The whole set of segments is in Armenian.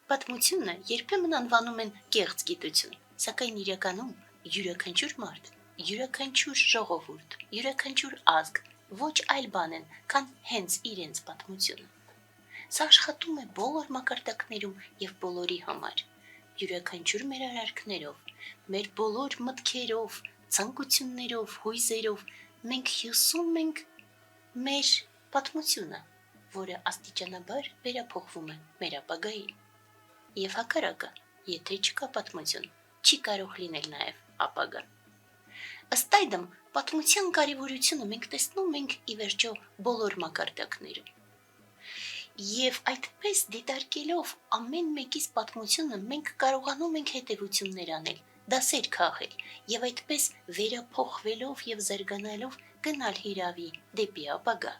Պատմությունը երբեմն անվանում են կեղծ գիտություն, սակայն իրականում յուրաքանչյուր մարդ, յուրաքանչյուր ժողովուրդ, յուրաքանչյուր ազգ ոչ այլ բան են, քան հենց իրենց պատմությունը։ Սա աշխատում է բոլոր մակարդակներում եւ բոլորի համար։ Յուրաքանչյուր մեր արարքներով, մեր բոլոր մտքերով, ցանկություններով, հույզերով մենք հյուսում ենք մեր պատմությունը, որը աստիճանաբար վերափոխվում է մեր ապագային։ Եվ հակառակը, եթե չկա պատմություն, չի կարող լինել նաև ապագա։ Ըստ այդմ, պատմության կարևորությունը մենք տեսնում ենք ի վերջո բոլոր մակարդակներում։ Եվ այդպես դիտարկելով ամեն մեկից պատմությունը մենք կարողանում ենք հետևություններ անել, դասեր քաղել եւ այդպես վերափոխվելով եւ զարգանալով գնալ հիրավի դեպի ապագա։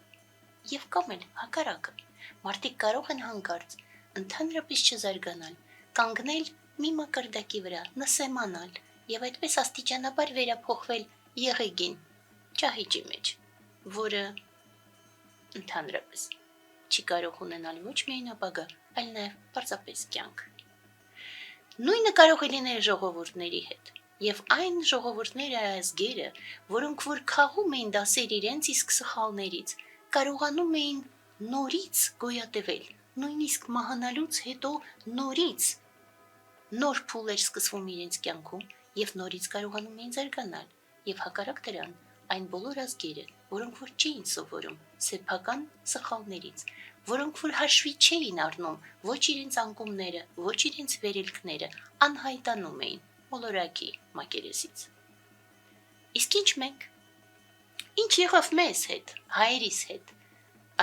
Եվ կամ էլ հակառակը, մարդիկ կարող են հանկարծ ընդհանրապես չզարգանալ, կանգնել մի մակարդակի վրա, նսեմանալ եւ այդպես աստիճանաբար վերափոխվել եղեգին, ճահիճի մեջ, որը ընդհանրապես չի կարող ունենալ ոչ միայն ապագա, այլ նաև պարզապես կյանք։ Նույնը կարող է լինել ժողովուրդների հետ, եւ այն ժողովուրդները ազգերը, որոնք որ խաղում էին դասեր իրենց իսկ սխալներից, կարողանում էին նորից գոյատևել, նույնիսկ մահանալուց հետո նորից նոր փուլեր սկսվում իրենց կյանքում եւ նորից կարողանում էին զարգանալ, եւ հակառակ դրան այն բոլոր ազգերը, որոնք որ չէին սովորում սեփական սխալներից, որոնք որ հաշվի չէին առնում ոչ իրենց անկումները, ոչ իրենց վերելքները, անհայտանում էին մոլորակի մակերեսից։ Իսկ ինչ մենք։ Ինչ եղավ մեզ հետ, հայերիս հետ,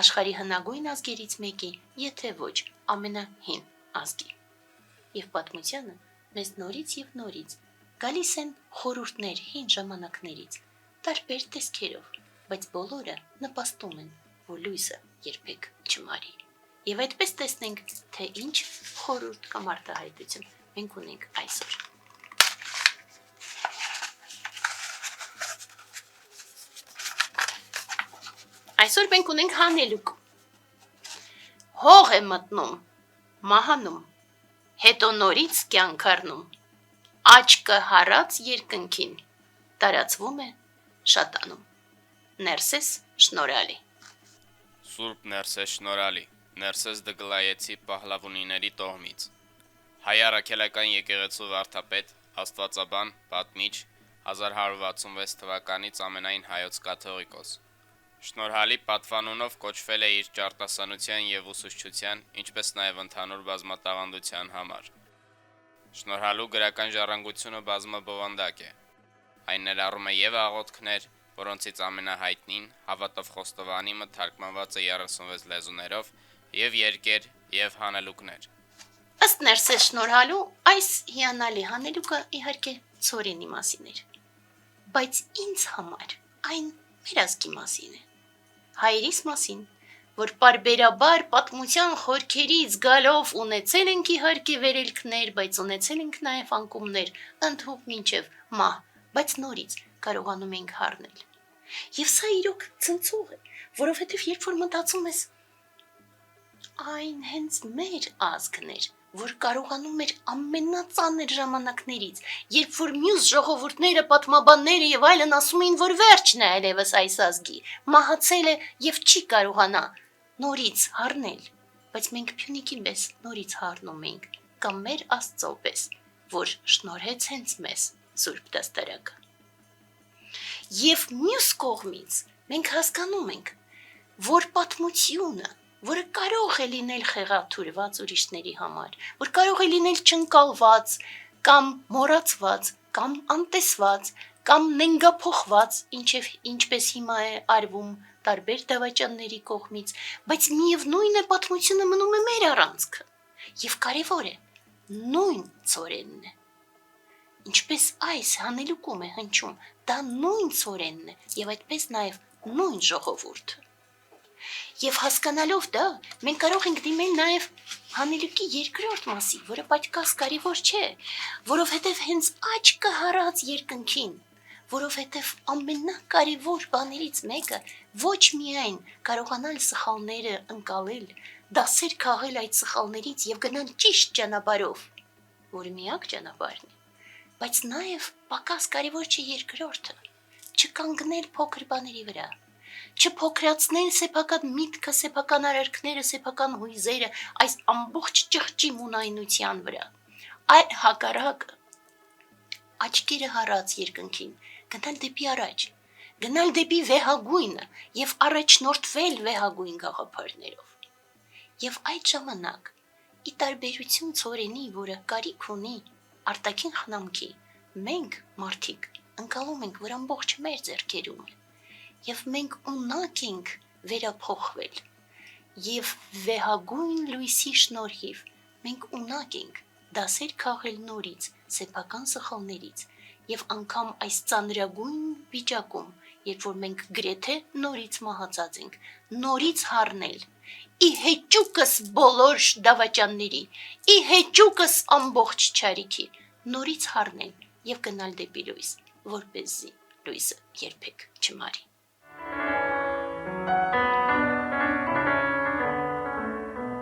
աշխարհի հնագույն ազգերից մեկի, եթե ոչ ամենահին ազգի։ Եվ պատմությանը մեզ նորից եւ նորից գալիս են խորհուրդներ հին ժամանակներից, տարբեր տեսքերով, բայց բոլորը նպաստում են, որ լույսը երբեք չմարի։ Եվ այդպես տեսնենք, թե ինչ խորհուրդ կամ արտահայտություն մենք ունենք այսօր։ Այսօր մենք ունենք հանելուկ։ Հող է մտնում, մահանում, հետո նորից կյանք առնում, աչքը հարած երկնքին, տարածվում է շատանում։ Ներսես շնորհալի։ Սուրբ Ներսես շնորհալի, Ներսես Դգլայեցի Պահլավունիների տոհմից։ Հայ առաքելական եկեղեցու վարդապետ, աստվածաբան, պատմիչ, 1166 թվականից ամենայն հայոց կաթողիկոս։ Շնորհալի պատվանունով կոչվել է իր ճարտասանության եւ ուսուցչության, ինչպես նաեւ ընդհանուր բազմատաղանդության համար։ Շնորհալու գրական ժառանգությունը բազմաբովանդակ է։ Այն ներառում է եւ աղոթքներ, որոնցից ամենահայտնին Հավատով Խոստովանիմը թարգմանված է 36 լեզուներով, եւ երկեր եւ հանելուկներ։ Ըստ Ներսես շնորհալու այս հիանալի հանելուկը իհարկե ծորենի մասին էր, բայց ինձ համար այն մեր ազգի մասին է, հայերիս մասին, որ պարբերաբար պատմության խորքերից գալով ունեցել ենք իհարկե վերելքներ, բայց ունեցել ենք նաև անկումներ, ընդհուպ մինչև մահ, բայց նորից կարողանում ենք հառնել։ Եվ սա իրոք ցնցող է, որովհետև երբ որ մտածում ես, այն հենց մեր ազգն էր, որ կարողանում էր ամենածանր ժամանակներից, երբ որ մյուս ժողովուրդները, պատմաբանները եւ այլն ասում էին, որ վերջն է այլևս այս ազգի, մահացել է եւ չի կարողանա նորից հառնել, բայց մենք Փյունիկի պես նորից հառնում ենք, կամ մեր Աստծո պես, որ շնորհեց հենց մեզ Սուրբ Դաստարակը։ Եվ մյուս կողմից մենք հասկանում ենք, որ պատմությունը, որը կարող է լինել խեղաթյուրված ուրիշների համար, որ կարող է լինել չընկալված, կամ մոռացված, կամ անտեսված, կամ նենգափոխված, ինչպես հիմա է արվում տարբեր դավաճանների կողմից, բայց միևնույն է պատմությունը մնում է մեր առանցքը, եւ կարևոր է, նույն ծորենն է։ Ինչպես այս հանելուկում է հնչում, դա նույն ծորենն է, եւ այդպես նաեւ նույն ժողովուրդը։ Եվ հասկանալով դա, մենք կարող ենք դիմել նաև հանելուկի երկրորդ մասի, որը պատկաս կարևոր չէ, որովհետև հենց աչքը հարած երկնքին, որովհետև ամենակարևոր բաներից մեկը ոչ միայն կարողանալ սխալները ընկալել, դասեր քաղել այդ սխալներից եւ գնալ ճիշտ ճանապարհով, որը միակ ճանապարհն է, բայց նաեւ պակաս կարևոր չէ երկրորդը, չկանգնել փոքր բաների վրա, չփոքրացնել սեփական միտքը, սեփական արարքները, սեփական հույզերը այս ամբողջ ճղճի մունայնության վրա, այլ հակառակը աչքերը հառած երկնքին, գնալ դեպի առաջ, գնալ դեպի վեհագույնը եւ առաջնորդվել վեհագույն գաղափարներով։ Եվ այդ ժամանակ, ի տարբերություն ծորենի, որը կարիք ունի արտաքին խնամքի, մենք մարդիկ ընկալում ենք, որ ամբողջ մեր ձեռքերում է, եւ մենք ունակ ենք վերափոխվել, եւ վեհագույն լույսի շնորհիվ մենք ունակ ենք դասեր քաղել նորից, սեփական սխալներից, եւ անգամ այս ծանրագույն վիճակում, երբ որ մենք գրեթե նորից մահացած ենք, նորից հառնել, ի հեճուկս բոլոր դավաճանների, ի հեճուկս ամբողջ չարիքի, նորից հառնել եւ գնալ դեպի լույս, որպեսզի լույսը երբեք չմարի։